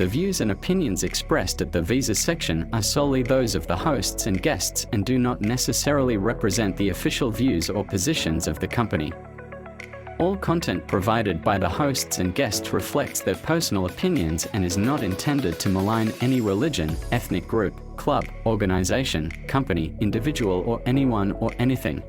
The views and opinions expressed at the visa section are solely those of the hosts and guests and do not necessarily represent the official views or positions of the company. All content provided by the hosts and guests reflects their personal opinions and is not intended to malign any religion, ethnic group, club, organization, company, individual, or anyone or anything.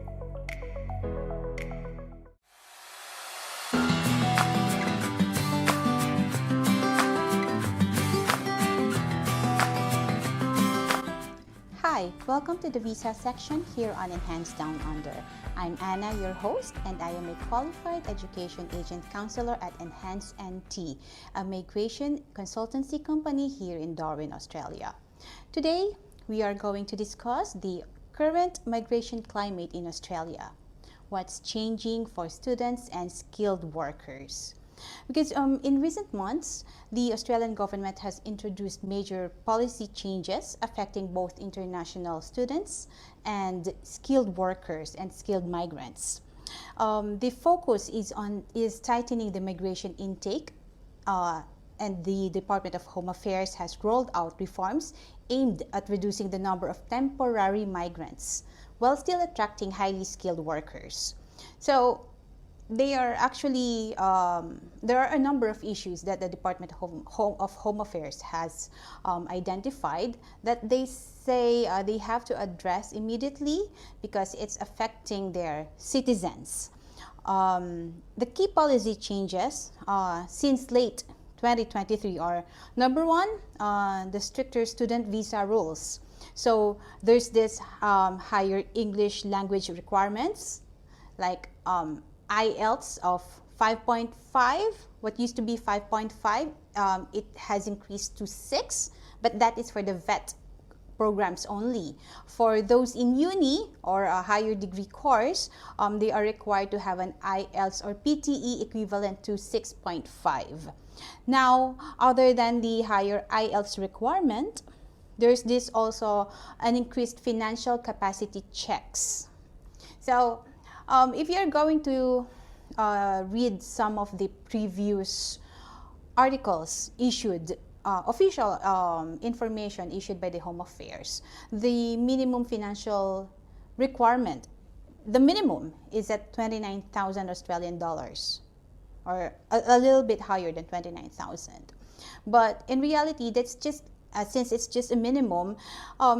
Hi, welcome to the visa section here on Enhanced Down Under. I'm Anna, your host, and I am a qualified education agent counselor at Enhanced NT, a migration consultancy company here in Darwin, Australia. Today, we are going to discuss the current migration climate in Australia, what's changing for students and skilled workers. Because in recent months, the Australian government has introduced major policy changes affecting both international students and skilled workers and skilled migrants. The focus is tightening the migration intake, and the Department of Home Affairs has rolled out reforms aimed at reducing the number of temporary migrants while still attracting highly skilled workers. So they are actually, there are a number of issues that the Department of Home Affairs has identified that they say they have to address immediately because it's affecting their citizens. The key policy changes since late 2023 are, number one, the stricter student visa rules. So there's this higher English language requirements, like IELTS of 5.5, what used to be 5.5, it has increased to 6, but that is for the VET programs only. For those in uni or a higher degree course, they are required to have an IELTS or PTE equivalent to 6.5. Now, other than the higher IELTS requirement, there's this also an increased financial capacity checks. So, if you're going to read some of the previous articles issued, official information issued by the Home Affairs, the minimum financial requirement, the minimum is at 29,000 Australian dollars, or a little bit higher than 29,000. But in reality, that's just, since it's just a minimum,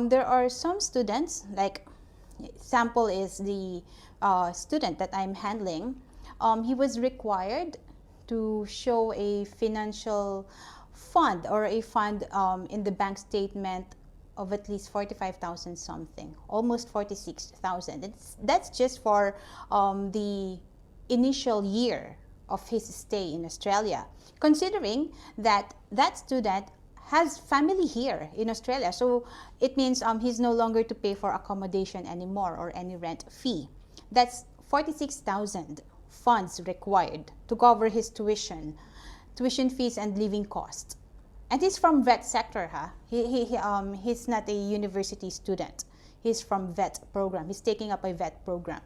there are some students, like sample is the student that I'm handling. He was required to show a financial fund or a fund in the bank statement of at least 45,000 something, almost 46,000. That's just for the initial year of his stay in Australia, considering that that student has family here in Australia. So it means he's no longer to pay for accommodation anymore or any rent fee. That's 46,000 funds required to cover his tuition fees and living costs. And he's from VET sector, huh? He's not a university student. He's from VET program. He's taking up a VET program.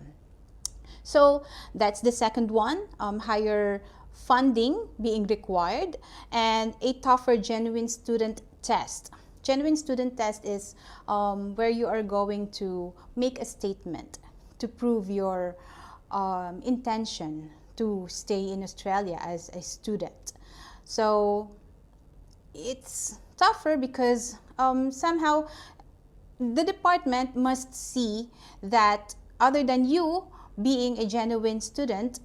So that's the second one, higher funding being required, and a tougher genuine student test. Genuine student test is where you are going to make a statement to prove your intention to stay in Australia as a student. So it's tougher because somehow the department must see that other than you being a genuine student,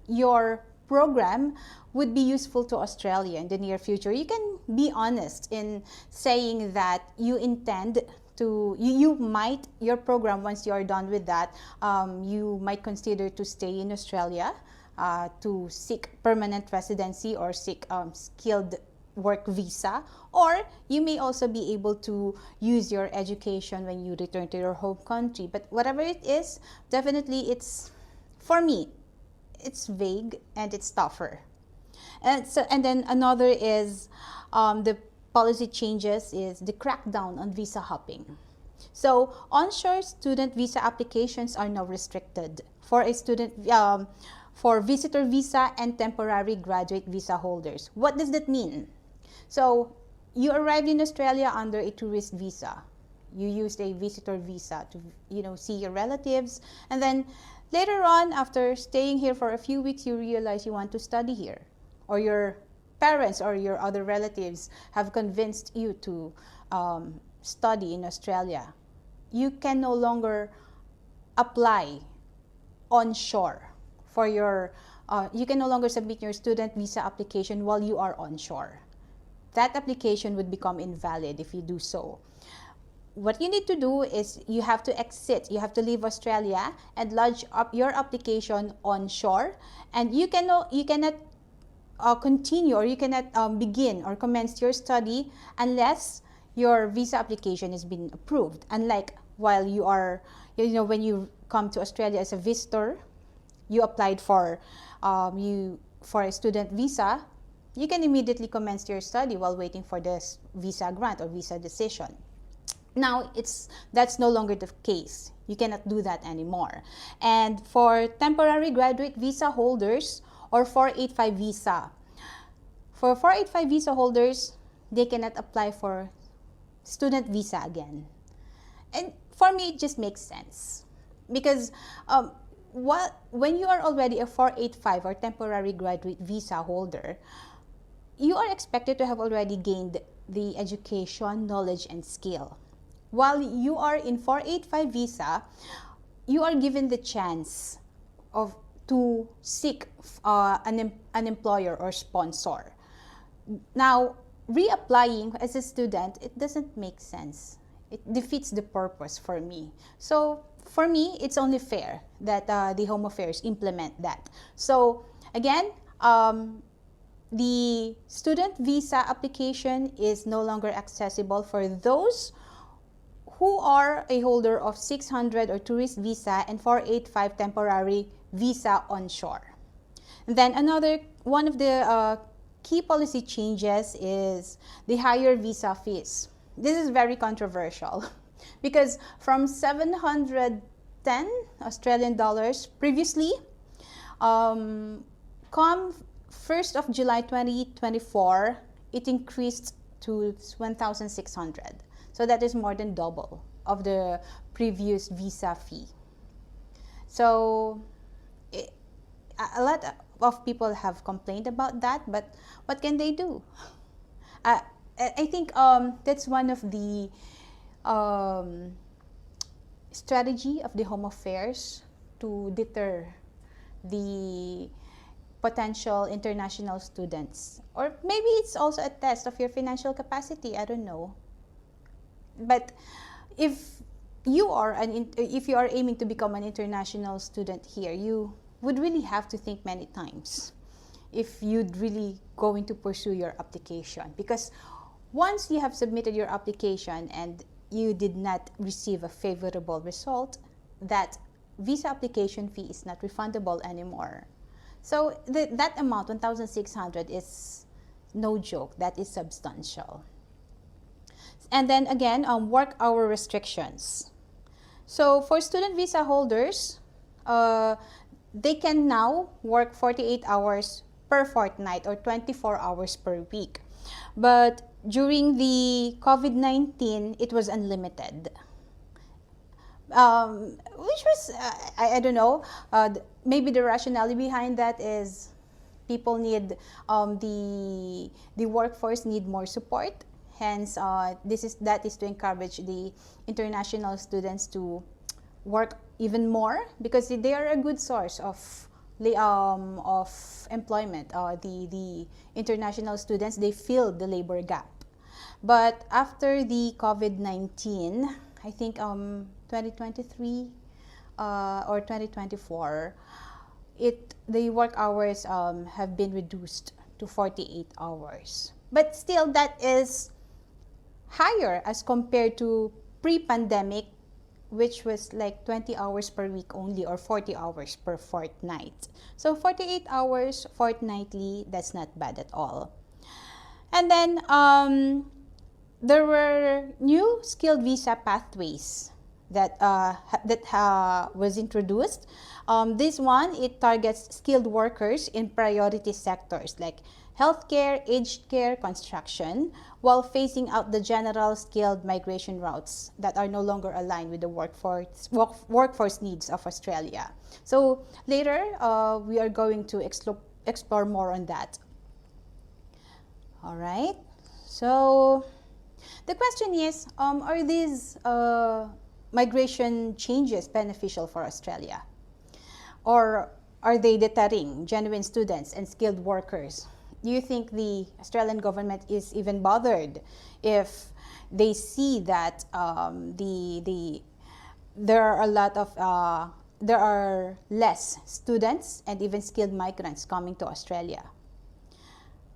your program would be useful to Australia in the near future. You can be honest in saying that you intend to, your program, once you are done with that, you might consider to stay in Australia to seek permanent residency or seek skilled work visa, or you may also be able to use your education when you return to your home country. But whatever it is, definitely it's, for me, it's vague and it's tougher. And then another is the policy changes is the crackdown on visa hopping. So onshore student visa applications are now restricted for a student for visitor visa and temporary graduate visa holders. What does that mean? So you arrived in Australia under a tourist visa. You used a visitor visa to, see your relatives, and then later on, after staying here for a few weeks, you realize you want to study here, or your parents or your other relatives have convinced you to study in Australia. You can no longer apply onshore for your, you can no longer submit your student visa application while you are onshore. That application would become invalid if you do so. What you need to do is you have to exit, you have to leave Australia and lodge up your application onshore, and you cannot continue, or you cannot begin or commence your study unless your visa application has been approved. Unlike while you are, when you come to Australia as a visitor, you applied for a student visa, you can immediately commence your study while waiting for this visa grant or visa decision. Now, that's no longer the case. You cannot do that anymore. And for temporary graduate visa holders or 485 visa, for 485 visa holders, they cannot apply for student visa again. And for me, it just makes sense. Because when you are already a 485 or temporary graduate visa holder, you are expected to have already gained the education, knowledge, and skill. While you are in 485 visa, you are given the chance to seek an employer or sponsor. Now, reapplying as a student, it doesn't make sense. It defeats the purpose for me. So for me, it's only fair that the Home Affairs implement that. So again, the student visa application is no longer accessible for those who are a holder of 600 or tourist visa and 485 temporary visa onshore. And then one of the key policy changes is the higher visa fees. This is very controversial because from 710 Australian dollars previously, come 1st of July 2024, it increased to 1,600. So that is more than double of the previous visa fee. So a lot of people have complained about that, but what can they do? I think that's one of the strategy of the Home Affairs to deter the potential international students. Or maybe it's also a test of your financial capacity, I don't know. But if you are aiming to become an international student here, you would really have to think many times if you'd really going to pursue your application, because once you have submitted your application and you did not receive a favorable result, that visa application fee is not refundable anymore. So that amount, 1,600, is no joke. That is substantial. And then again, work hour restrictions. So for student visa holders, they can now work 48 hours per fortnight or 24 hours per week. But during the COVID-19, it was unlimited. Which was, I don't know, maybe the rationale behind that is people need, the workforce need more support. Hence, that is to encourage the international students to work even more, because they are a good source of employment. The international students, they fill the labor gap. But after the COVID-19, I think 2023 or 2024, the work hours have been reduced to 48 hours. But still, that is higher as compared to pre-pandemic, which was like 20 hours per week only, or 40 hours per fortnight. So 48 hours fortnightly, that's not bad at all. And then there were new skilled visa pathways that was introduced. This one, it targets skilled workers in priority sectors like healthcare, aged care, construction, while phasing out the general skilled migration routes that are no longer aligned with the workforce needs of Australia. So later, we are going to explore more on that. All right. So the question is, are these migration changes beneficial for Australia? Or are they deterring genuine students and skilled workers? Do you think the Australian government is even bothered if they see that there are less students and even skilled migrants coming to Australia?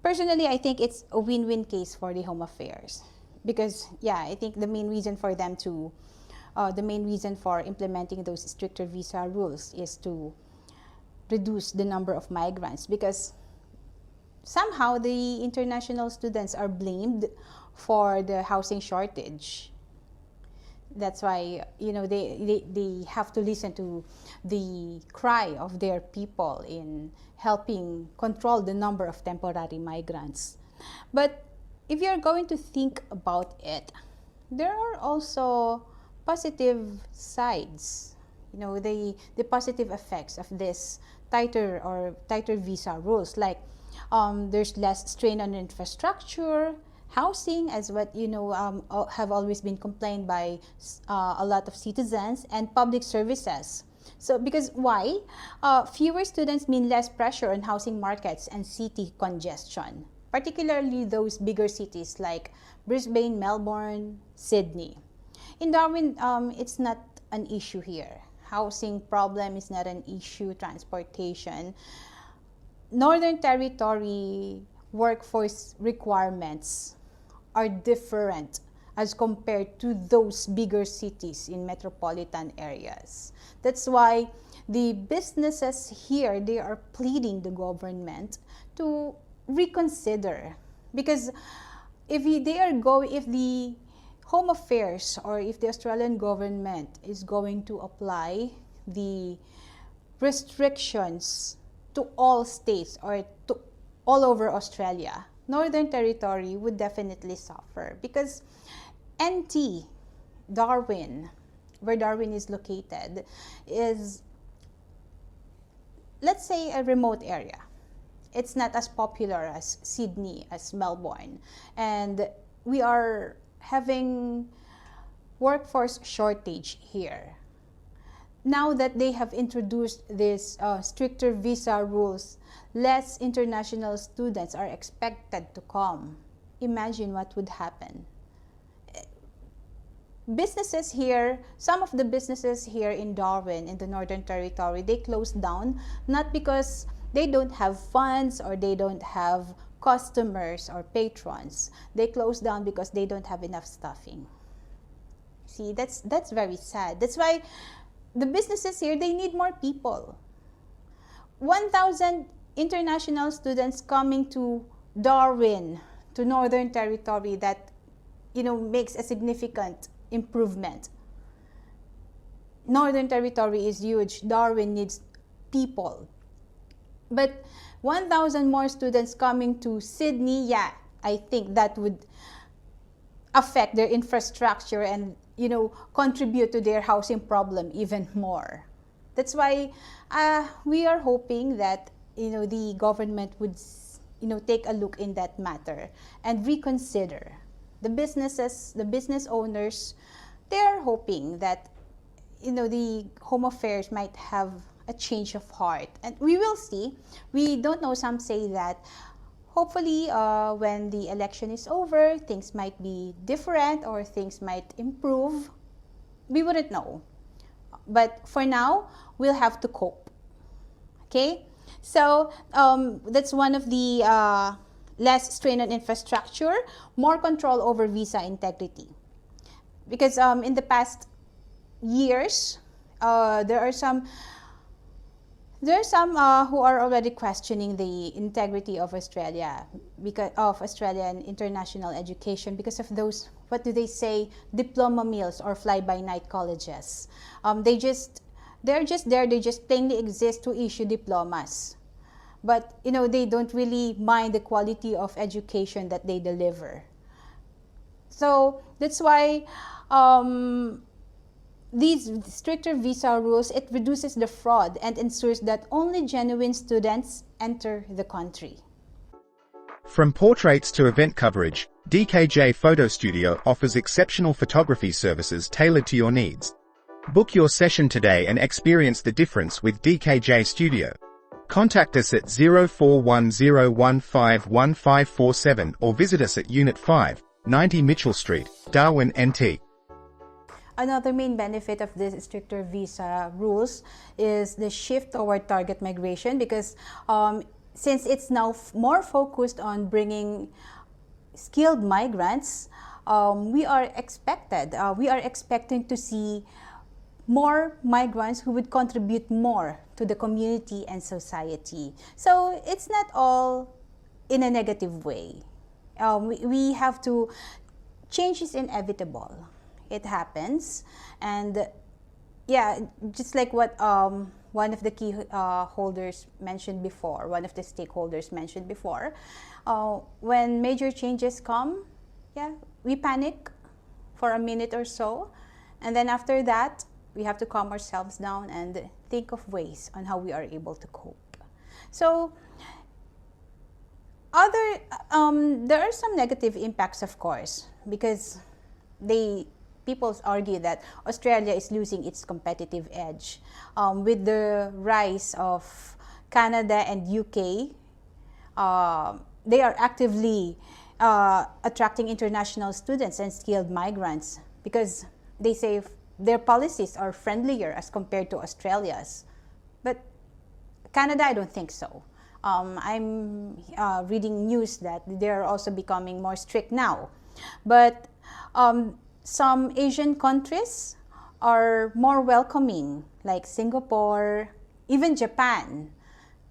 Personally, I think it's a win-win case for the Home Affairs because, yeah, I think the main reason for implementing those stricter visa rules is to reduce the number of migrants, because somehow the international students are blamed for the housing shortage. That's why, they have to listen to the cry of their people in helping control the number of temporary migrants. But if you're going to think about it, there are also positive sides, the positive effects of this tighter visa rules, like there's less strain on infrastructure, housing, as what have always been complained by a lot of citizens, and public services. So because why? Fewer students mean less pressure on housing markets and city congestion, particularly those bigger cities like Brisbane, Melbourne, Sydney. In Darwin, it's not an issue here. Housing problem is not an issue, transportation. Northern Territory workforce requirements are different as compared to those bigger cities in metropolitan areas. That's why the businesses here, they are pleading the government to reconsider, because if the Home Affairs or if the Australian government is going to apply the restrictions to all states or to all over Australia, Northern Territory would definitely suffer, because NT, Darwin, where Darwin is located, is, let's say, a remote area. It's not as popular as Sydney, as Melbourne, and we are having workforce shortage here. Now that they have introduced these stricter visa rules, less international students are expected to come. Imagine what would happen. Businesses here, some of the businesses here in Darwin, in the Northern Territory, they closed down, not because they don't have funds or they don't have customers or patrons. They closed down because they don't have enough staffing. See, that's very sad. That's why the businesses here, they need more people. 1,000 international students coming to Darwin, to Northern Territory, that makes a significant improvement. Northern Territory is huge. Darwin needs people. But 1,000 more students coming to Sydney, yeah, I think that would affect their infrastructure and contribute to their housing problem even more. That's why we are hoping that the government would take a look in that matter and reconsider. The business owners, they are hoping that the Home Affairs might have a change of heart, and we will see. We don't know. Some say that hopefully when the election is over, things might be different or things might improve. We wouldn't know, but for now we'll have to cope. Okay, so that's one of the less strain on infrastructure, more control over visa integrity, because in the past years there are some who are already questioning the integrity of Australia, because of Australian international education, because of those, what do they say, diploma mills or fly-by-night colleges. They're just there, they just plainly exist to issue diplomas. but they don't really mind the quality of education that they deliver. So that's why these stricter visa rules, it reduces the fraud and ensures that only genuine students enter the country. From portraits to event coverage, DKJ Photo Studio offers exceptional photography services tailored to your needs. Book your session today and experience the difference with DKJ Studio. Contact us at 0410151547 or visit us at Unit 5, 90 Mitchell Street, Darwin, NT. Another main benefit of the stricter visa rules is the shift toward target migration, because since it's now more focused on bringing skilled migrants, we are expecting to see more migrants who would contribute more to the community and society. So it's not all in a negative way. We have to, change is inevitable. It happens, and yeah, just like what one of the key holders mentioned before, one of the stakeholders mentioned before, when major changes come, yeah, we panic for a minute or so, and then after that, we have to calm ourselves down and think of ways on how we are able to cope. So there are some negative impacts, of course, because people argue that Australia is losing its competitive edge. With the rise of Canada and UK, they are actively attracting international students and skilled migrants, because they say their policies are friendlier as compared to Australia's. But Canada, I don't think so. I'm reading news that they're also becoming more strict now. But some Asian countries are more welcoming, like Singapore, even Japan,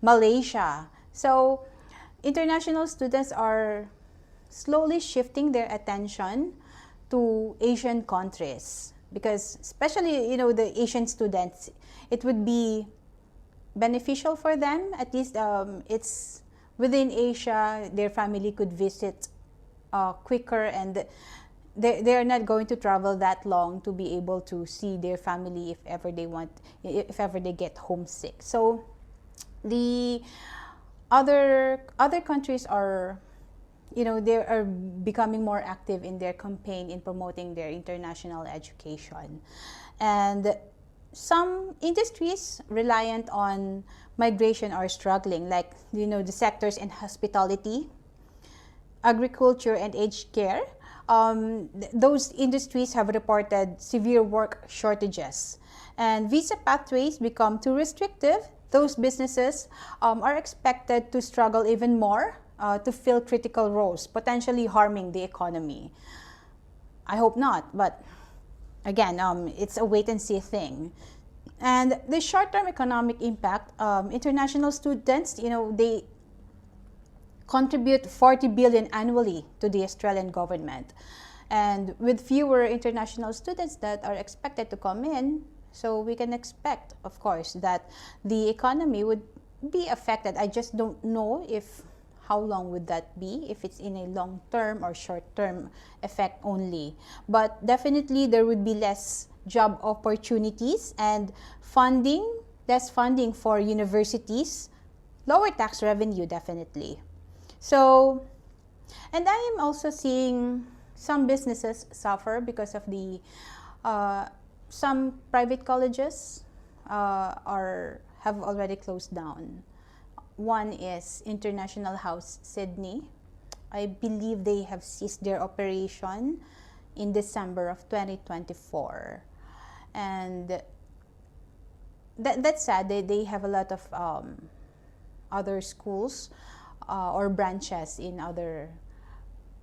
Malaysia. So international students are slowly shifting their attention to Asian countries, because especially, the Asian students, it would be beneficial for them. At least it's within Asia, their family could visit quicker, and they're not going to travel that long to be able to see their family if ever they get homesick. So the other countries are, they are becoming more active in their campaign in promoting their international education. And some industries reliant on migration are struggling, like the sectors in hospitality, agriculture, and aged care. Those industries have reported severe work shortages, and visa pathways become too restrictive. Those businesses are expected to struggle even more to fill critical roles, potentially harming the economy. I hope not, but again, it's a wait-and-see thing. And the short-term economic impact, international students, they contribute 40 billion annually to the Australian government. And with fewer international students that are expected to come in, so we can expect, of course, that the economy would be affected. I just don't know how long would that be, if it's in a long-term or short-term effect only. But definitely there would be less job opportunities and less funding for universities, lower tax revenue definitely. So, and I am also seeing some businesses suffer because of the, some private colleges have already closed down. One is International House Sydney. I believe they have ceased their operation in December of 2024. And that's sad. They have a lot of other schools or branches in other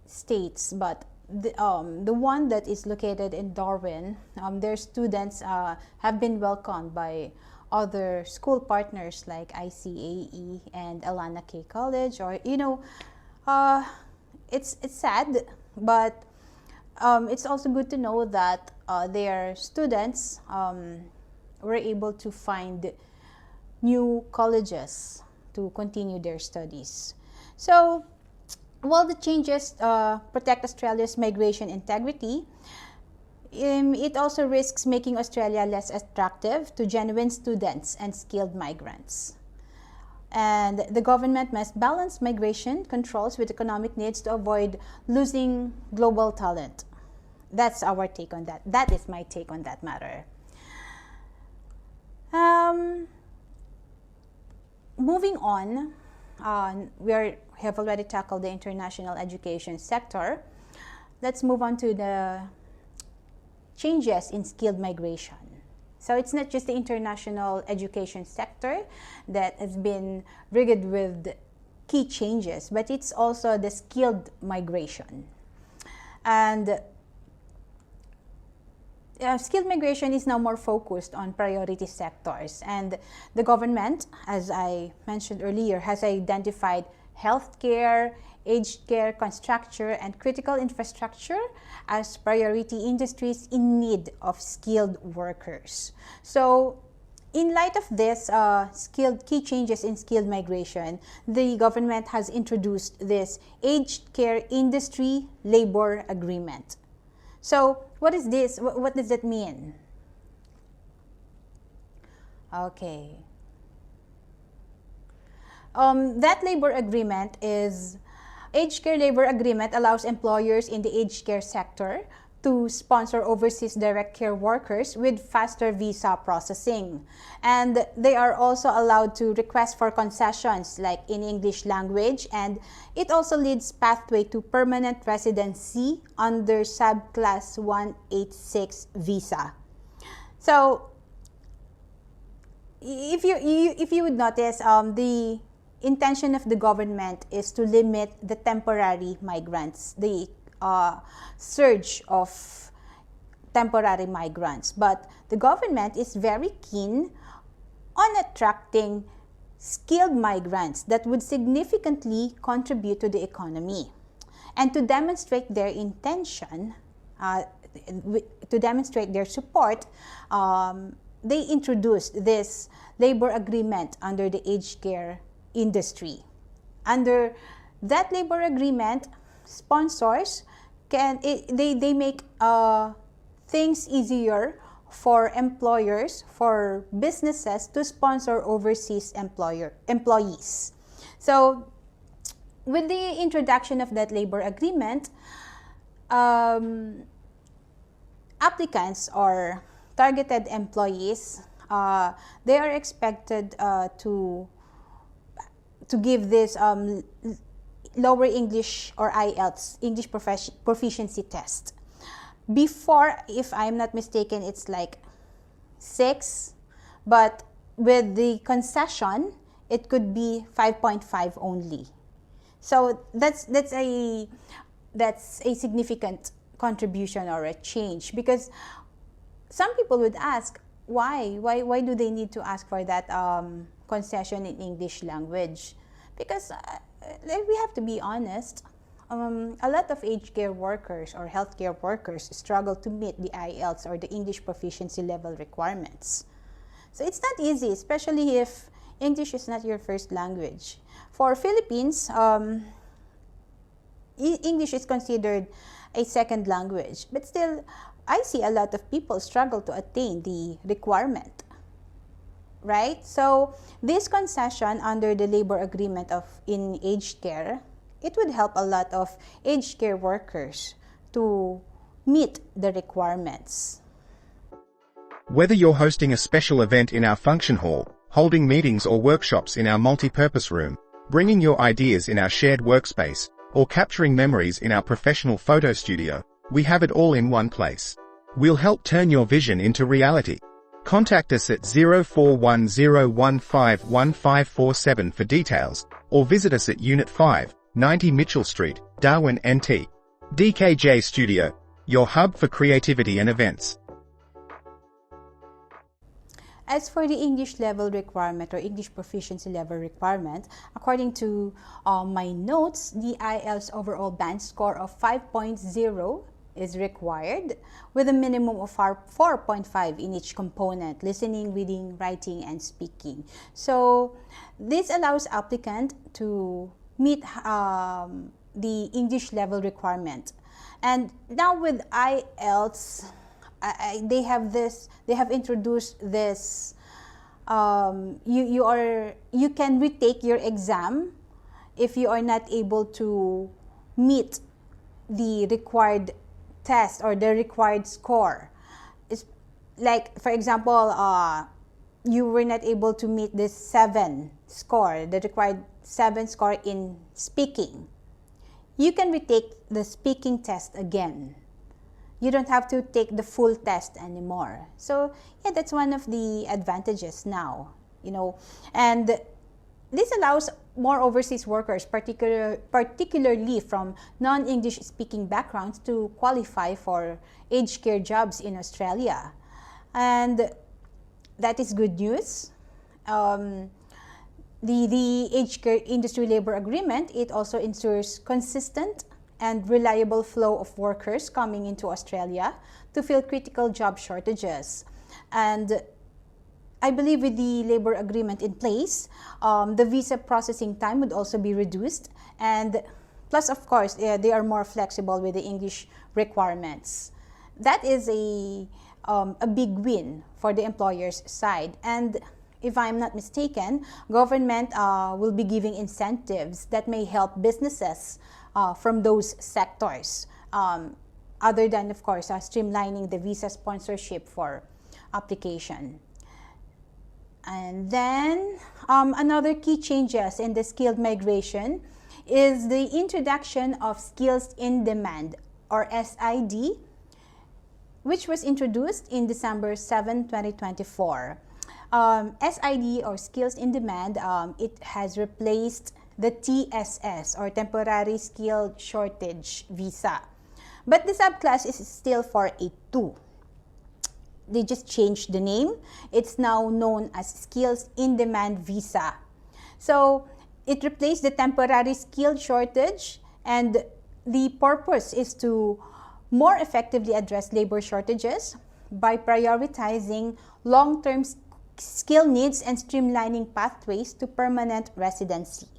states, but the one that is located in Darwin, their students have been welcomed by other school partners like ICAE and Alana K College, or it's sad, but it's also good to know that their students were able to find new colleges to continue their studies. So, while the changes protect Australia's migration integrity, it also risks making Australia less attractive to genuine students and skilled migrants. And the government must balance migration controls with economic needs to avoid losing global talent. That's our take on that. That is my take on that matter. Moving on, we have already tackled the international education sector. Let's move on to the changes in skilled migration. So it's not just the international education sector that has been rigged with key changes, but it's also the skilled migration. And skilled migration is now more focused on priority sectors, and the government, as I mentioned earlier, has identified healthcare, aged care, construction, and critical infrastructure as priority industries in need of skilled workers. So, in light of this key changes in skilled migration, the government has introduced this aged care industry labor agreement. So, what is this? What does that mean? Okay. That labor agreement is aged care labor agreement allows employers in the aged care sector to sponsor overseas direct care workers with faster visa processing. And they are also allowed to request for concessions like in English language, and it also leads pathway to permanent residency under subclass 186 visa. So if you would notice, the intention of the government is to limit the temporary migrants, the surge of temporary migrants. But the government is very keen on attracting skilled migrants that would significantly contribute to the economy. And to demonstrate their intention, to demonstrate their support, they introduced this labor agreement under the aged care industry. Under that labor agreement, sponsors they make things easier for employers, for businesses to sponsor overseas employees. So, with the introduction of that labor agreement, applicants or targeted employees, they are expected to give this lower English or IELTS, English proficiency test. Before, if I'm not mistaken, it's like 6, but with the concession, it could be 5.5 only. So that's a significant contribution or a change, because some people would ask, why do they need to ask for that concession in English language? Because we have to be honest, a lot of aged care workers or healthcare workers struggle to meet the IELTS or the English proficiency level requirements. So it's not easy, especially if English is not your first language. For Philippines, English is considered a second language, but still, I see a lot of people struggle to attain the requirement, right? So this concession under the labor agreement in aged care, it would help a lot of aged care workers to meet the requirements. Whether you're hosting a special event in our function hall, holding meetings or workshops in our multi-purpose room, bringing your ideas in our shared workspace, or capturing memories in our professional photo studio, we have it all in one place. We'll help turn your vision into reality. Contact us at 0410151547 for details, or visit us at Unit 5, 90 Mitchell Street, Darwin, NT. DKJ Studio, your hub for creativity and events. As for the English level requirement or English proficiency level requirement, according to my notes, the IELTS overall band score of 5.0 is required with a minimum of 4.5 in each component: listening, reading, writing, and speaking. So this allows applicant to meet the English level requirement. And now with IELTS, they have introduced this. You can retake your exam if you are not able to meet the required test or the required score. It's like, for example, you were not able to meet the 7 score, the required 7 score in speaking. You can retake the speaking test again. You don't have to take the full test anymore. So yeah, that's one of the advantages now, and this allows more overseas workers, particularly from non-English speaking backgrounds, to qualify for aged care jobs in Australia. And that is good news. The aged care industry labor agreement, it also ensures consistent and reliable flow of workers coming into Australia to fill critical job shortages. And I believe with the labor agreement in place, the visa processing time would also be reduced, and plus, of course, they are more flexible with the English requirements. That is a big win for the employer's side. And if I'm not mistaken, government will be giving incentives that may help businesses from those sectors, other than, of course, streamlining the visa sponsorship for application. And then another key changes in the skilled migration is the introduction of skills in demand, or SID, which was introduced in December 7, 2024. SID, or skills in demand, it has replaced the TSS, or temporary skilled shortage visa. But the subclass is still 482. They just changed the name. It's now known as skills in demand visa. So it replaced the temporary skilled shortage, and the purpose is to more effectively address labor shortages by prioritizing long-term skill needs and streamlining pathways to permanent residency.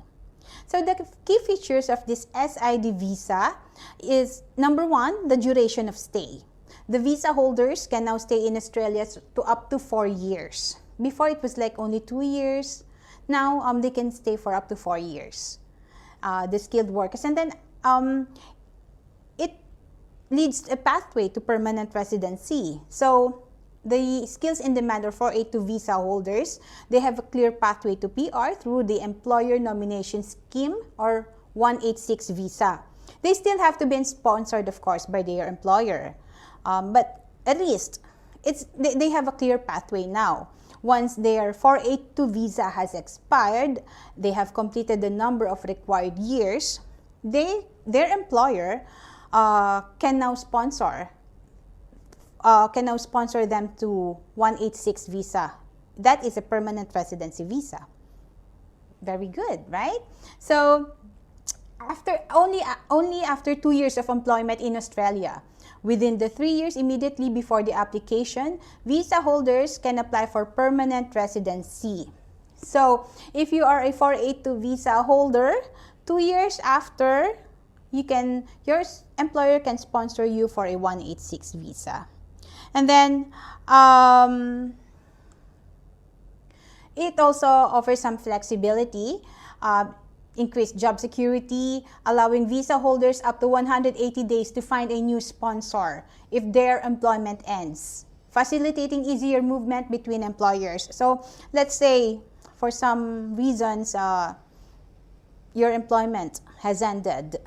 So the key features of this SID visa is, number 1, the duration of stay. The visa holders can now stay in Australia to up to 4 years. Before it was like only 2 years. Now they can stay for up to 4 years. The skilled workers, and then it leads a pathway to permanent residency. So the skills in demand, or 482 visa holders, they have a clear pathway to PR through the employer nomination scheme, or 186 visa. They still have to be sponsored, of course, by their employer. But at least they have a clear pathway now. Once their 482 visa has expired, they have completed the number of required years, their employer can now sponsor them to 186 visa. That is a permanent residency visa. Very good, right? So only after 2 years of employment in Australia, within the 3 years immediately before the application, visa holders can apply for permanent residency. So if you are a 482 visa holder, 2 years after, your employer can sponsor you for a 186 visa. And then it also offers some flexibility, increased job security, allowing visa holders up to 180 days to find a new sponsor if their employment ends, facilitating easier movement between employers. So let's say for some reasons your employment has ended,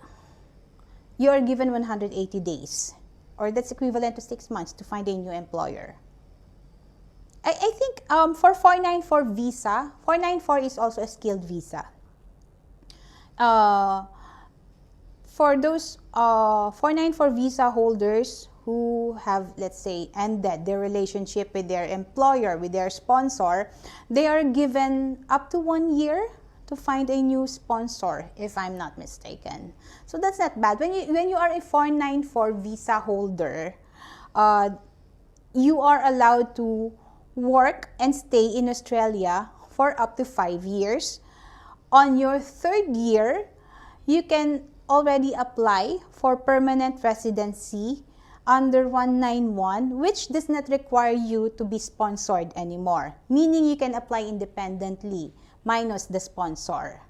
you are given 180 days, or that's equivalent to 6 months, to find a new employer. I think for 494 visa, 494 is also a skilled visa. For those 494 visa holders who have, let's say, ended their relationship with their employer, with their sponsor, they are given up to 1 year to find a new sponsor, if I'm not mistaken. So that's not bad. When you are a 494 visa holder, you are allowed to work and stay in Australia for up to 5 years. On your third year, you can already apply for permanent residency under 191, which does not require you to be sponsored anymore, meaning you can apply independently, minus the sponsor.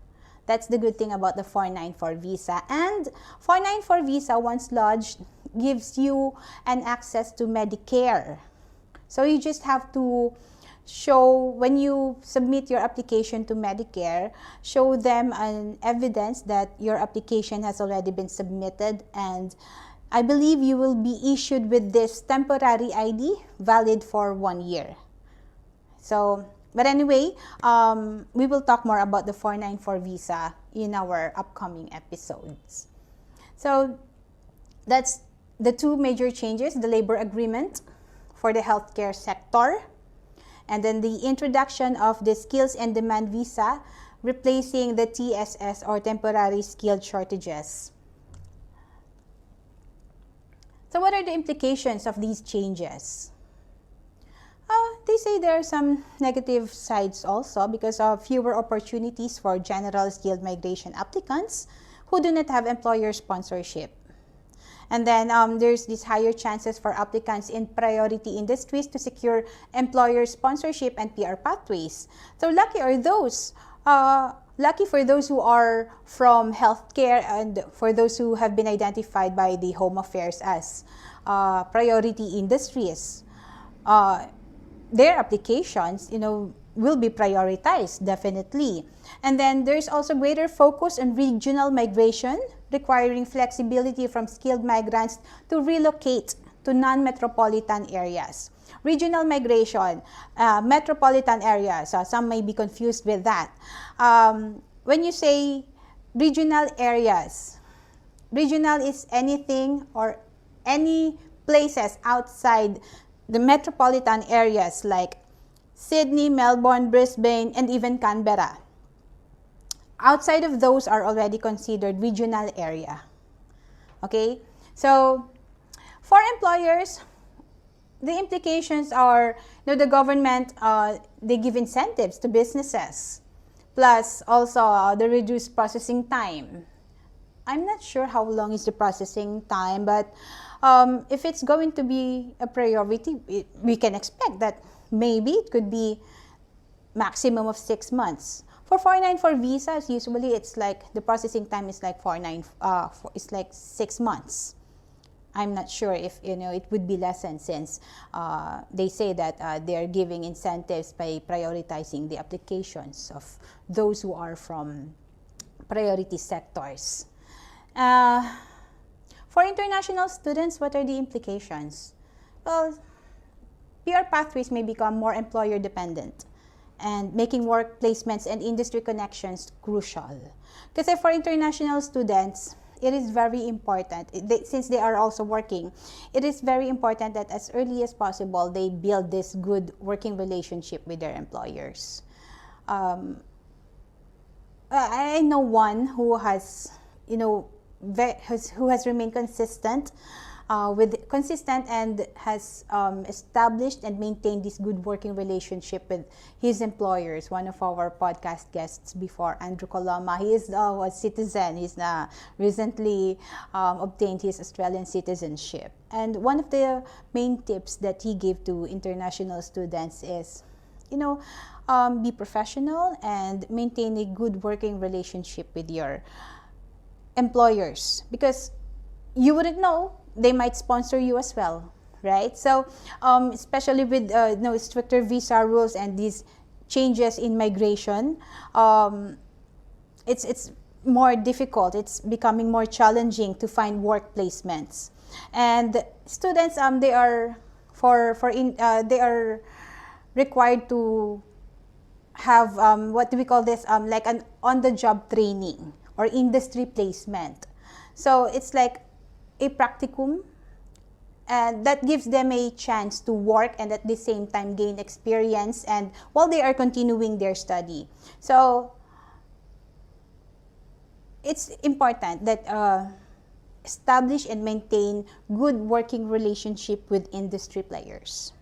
That's the good thing about the 494 visa. And 494 visa, once lodged, gives you an access to Medicare. So you just have to show, when you submit your application to Medicare, show them an evidence that your application has already been submitted, and I believe you will be issued with this temporary ID valid for 1 year. So, but anyway, we will talk more about the 494 visa in our upcoming episodes. So that's the two major changes: the labor agreement for the healthcare sector, and then the introduction of the skills and demand visa, replacing the TSS or temporary skilled shortages. So what are the implications of these changes? They say there are some negative sides also, because of fewer opportunities for general skilled migration applicants who do not have employer sponsorship. And then there's these higher chances for applicants in priority industries to secure employer sponsorship and PR pathways. So lucky are those. Lucky for those who are from healthcare and for those who have been identified by the Home Affairs as priority industries. Their applications, will be prioritized, definitely. And then there's also greater focus on regional migration, requiring flexibility from skilled migrants to relocate to non-metropolitan areas. Regional migration, metropolitan areas, some may be confused with that. When you say regional areas, regional is anything or any places outside the metropolitan areas like Sydney, Melbourne, Brisbane, and even Canberra. Outside of those are already considered regional area. Okay? So, for employers, the implications are, the government, they give incentives to businesses. Plus, also, the reduced processing time. I'm not sure how long is the processing time, but if it's going to be a priority, we can expect that maybe it could be maximum of 6 months. For 494 visas, usually it's like the processing time is like 6 months. I'm not sure if it would be lessened, since they say that they're giving incentives by prioritizing the applications of those who are from priority sectors. For international students, what are the implications? Well, PR pathways may become more employer dependent, and making work placements and industry connections crucial. Because for international students, it is very important, since they are also working, it is very important that as early as possible, they build this good working relationship with their employers. I know one who has, who has remained consistent and has established and maintained this good working relationship with his employers. One of our podcast guests before, Andrew Coloma, he is a citizen. He's recently obtained his Australian citizenship. And one of the main tips that he gave to international students is, be professional and maintain a good working relationship with your employers, because you wouldn't know, they might sponsor you as well, right? So especially with stricter visa rules and these changes in migration, it's more difficult. It's becoming more challenging to find work placements. And students, they are they are required to have what do we call this, like an on-the-job training or industry placement. So it's like a practicum, and that gives them a chance to work and at the same time gain experience, and while they are continuing their study. So it's important that establish and maintain good working relationship with industry players.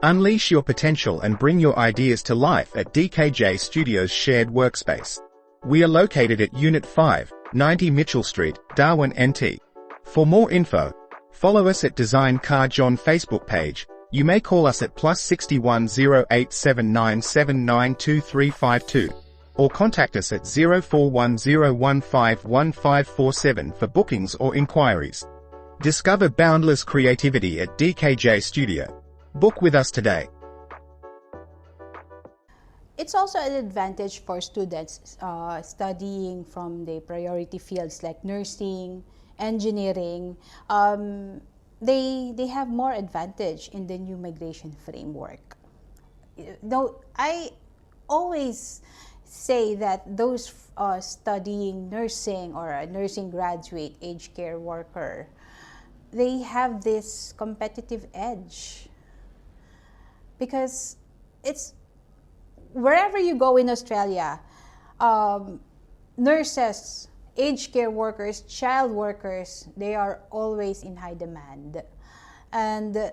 Unleash your potential and bring your ideas to life at DKJ Studios Shared Workspace. We are located at Unit 5, 90 Mitchell Street, Darwin, NT. For more info, follow us at Design Car John Facebook page. You may call us at +61 0879792352 or contact us at 0410151547 for bookings or inquiries. Discover boundless creativity at DKJ Studio. Book with us today. It's also an advantage for students studying from the priority fields like nursing, engineering. They have more advantage in the new migration framework. Though I always say that those studying nursing or a nursing graduate, aged care worker, they have this competitive edge because it's wherever you go in Australia, nurses, aged care workers, child workers, they are always in high demand. And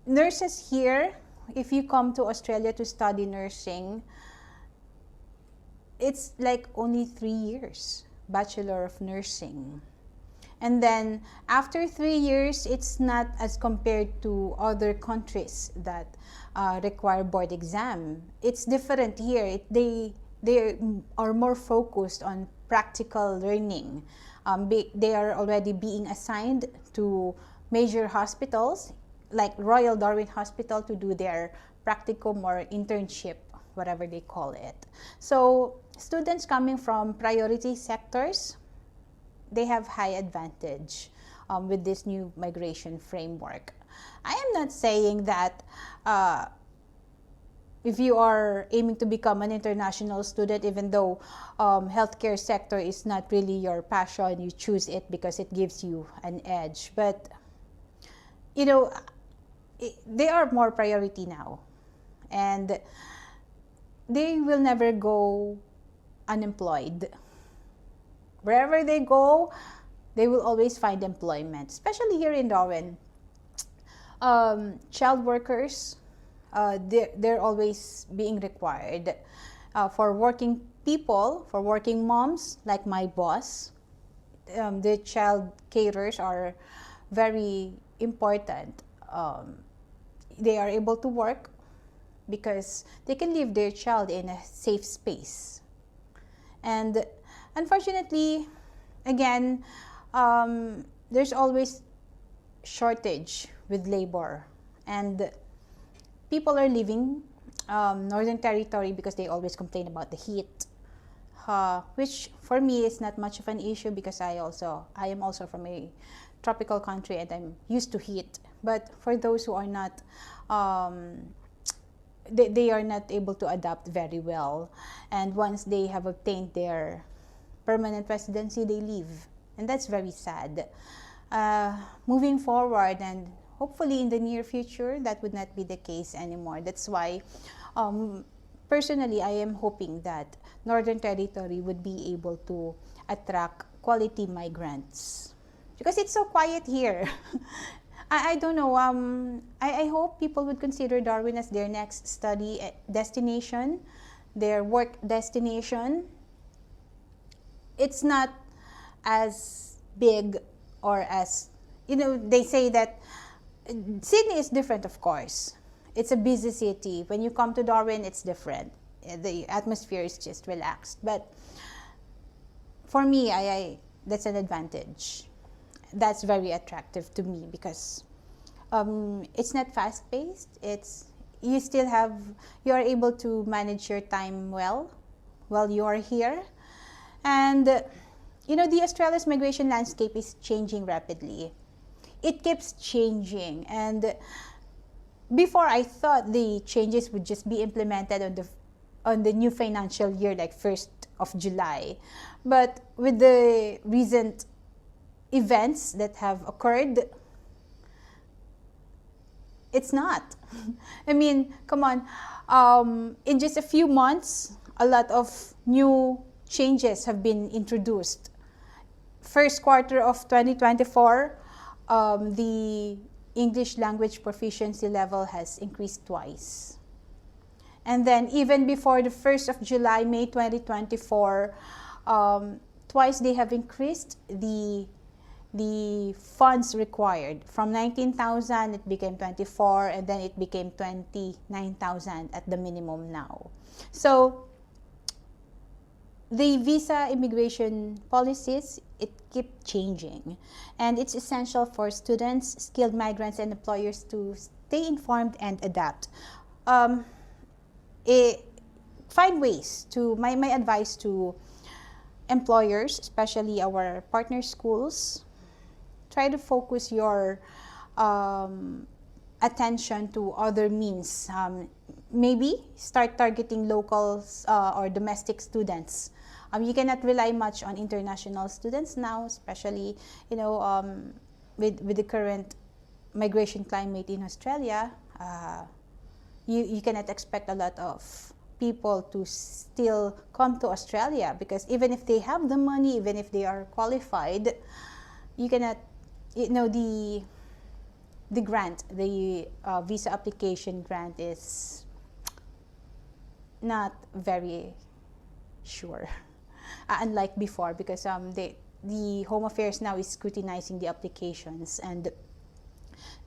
nurses here, if you come to Australia to study nursing, it's like only 3 years, Bachelor of Nursing. And then after 3 years, it's not as compared to other countries that require board exam. It's different here. They are more focused on practical learning. They are already being assigned to major hospitals like Royal Darwin Hospital to do their practicum or internship, whatever they call it. So students coming from priority sectors, they have high advantage with this new migration framework. I am not saying that if you are aiming to become an international student, even though healthcare sector is not really your passion, you choose it because it gives you an edge. But, you know, they are more priority now. And they will never go unemployed. Wherever they go, they will always find employment, especially here in Darwin. Child workers, they're always being required. For working people, for working moms, like my boss, the child carers are very important. They are able to work because they can leave their child in a safe space. And unfortunately, again, there's always shortage with labor, and people are leaving Northern Territory because they always complain about the heat, which for me is not much of an issue because I am also from a tropical country and I'm used to heat. But for those who are not, they are not able to adapt very well, and once they have obtained their permanent residency, they leave, and that's very sad. Moving forward, and hopefully in the near future, that would not be the case anymore. That's why, personally, I am hoping that Northern Territory would be able to attract quality migrants because it's so quiet here. I don't know. I hope people would consider Darwin as their next study destination, their work destination. It's not as big or as, they say that Sydney is different, of course. It's a busy city. When you come to Darwin, it's different. The atmosphere is just relaxed. But for me, that's an advantage. That's very attractive to me because it's not fast-paced. You are able to manage your time well while you are here. And, the Australia's migration landscape is changing rapidly. It keeps changing. And before, I thought the changes would just be implemented on the new financial year, like 1st of July. But with the recent events that have occurred, it's not. I mean, come on. In just a few months, a lot of new changes have been introduced. First quarter of 2024, the English language proficiency level has increased twice. And then even before the 1st of July, May 2024, twice they have increased the funds required. From 19,000, it became 24, and then it became 29,000 at the minimum now. So the visa immigration policies, it keeps changing, and it's essential for students, skilled migrants, and employers to stay informed and adapt. Find ways to, my advice to employers, especially our partner schools, try to focus your attention to other means. Maybe start targeting locals or domestic students. You cannot rely much on international students now, especially with the current migration climate in Australia. You cannot expect a lot of people to still come to Australia, because even if they have the money, even if they are qualified, you cannot, the grant, the visa application grant is not very sure, unlike before, because the Home Affairs now is scrutinizing the applications, and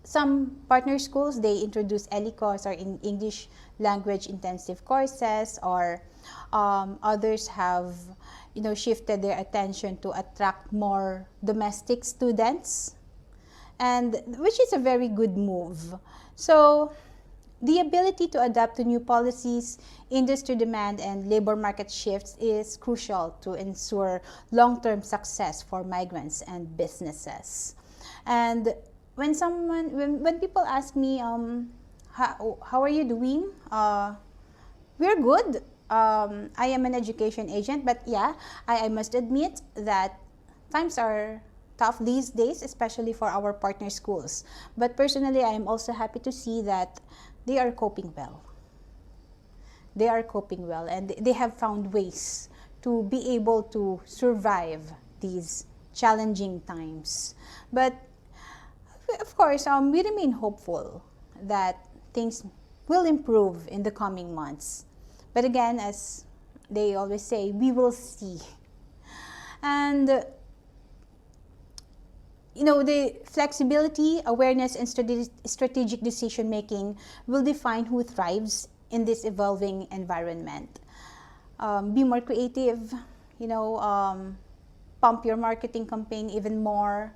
some partner schools, they introduce ELICOs, or in English language intensive courses, or others have shifted their attention to attract more domestic students, and which is a very good move. So the ability to adapt to new policies, industry demand, and labor market shifts is crucial to ensure long-term success for migrants and businesses. And when people ask me, how are you doing? We're good. I am an education agent, but yeah, I must admit that times are tough these days, especially for our partner schools. But personally, I am also happy to see that they are coping well. They are coping well, and they have found ways to be able to survive these challenging times. But of course, we remain hopeful that things will improve in the coming months. But again, as they always say, we will see. And the flexibility, awareness, and strategic decision making will define who thrives in this evolving environment. Be more creative, pump your marketing campaign even more.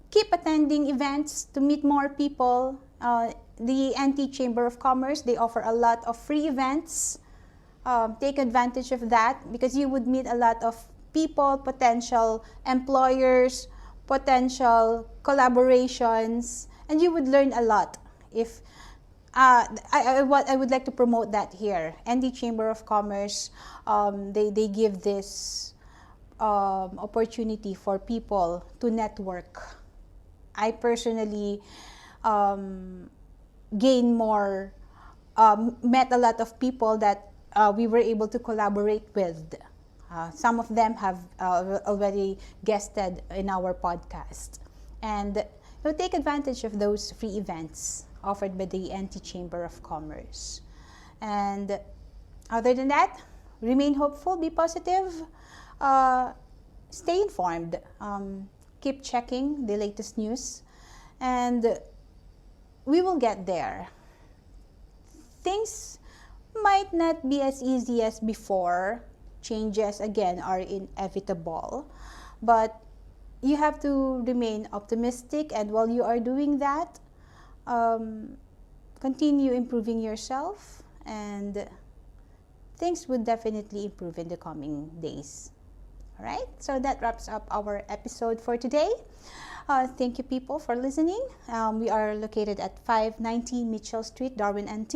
Keep attending events to meet more people. The NT Chamber of Commerce, they offer a lot of free events. Take advantage of that, because you would meet a lot of people, potential employers, potential collaborations, and you would learn a lot. If I would like to promote that here. NT Chamber of Commerce, they give this opportunity for people to network. I personally gain more, met a lot of people that we were able to collaborate with. Some of them have already guested in our podcast. And take advantage of those free events offered by the NT Chamber of Commerce. And other than that, remain hopeful, be positive, stay informed. Keep checking the latest news, and we will get there. Things might not be as easy as before. Changes, again, are inevitable, but you have to remain optimistic, and while you are doing that, continue improving yourself, and things would definitely improve in the coming days. All right, so that wraps up our episode for today. Thank you, people, for listening. We are located at 590 Mitchell Street, Darwin, NT.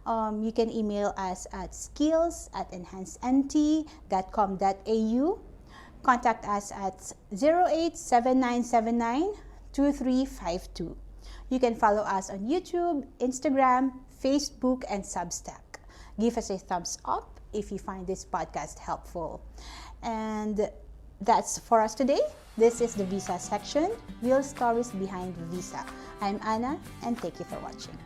You can email us at skills@enhancednt.com.au. Contact us at 0879792352. You can follow us on YouTube, Instagram, Facebook, and Substack. Give us a thumbs up if you find this podcast helpful. And that's for us today. This is the visa section, real stories behind visa. I'm Anna, and thank you for watching.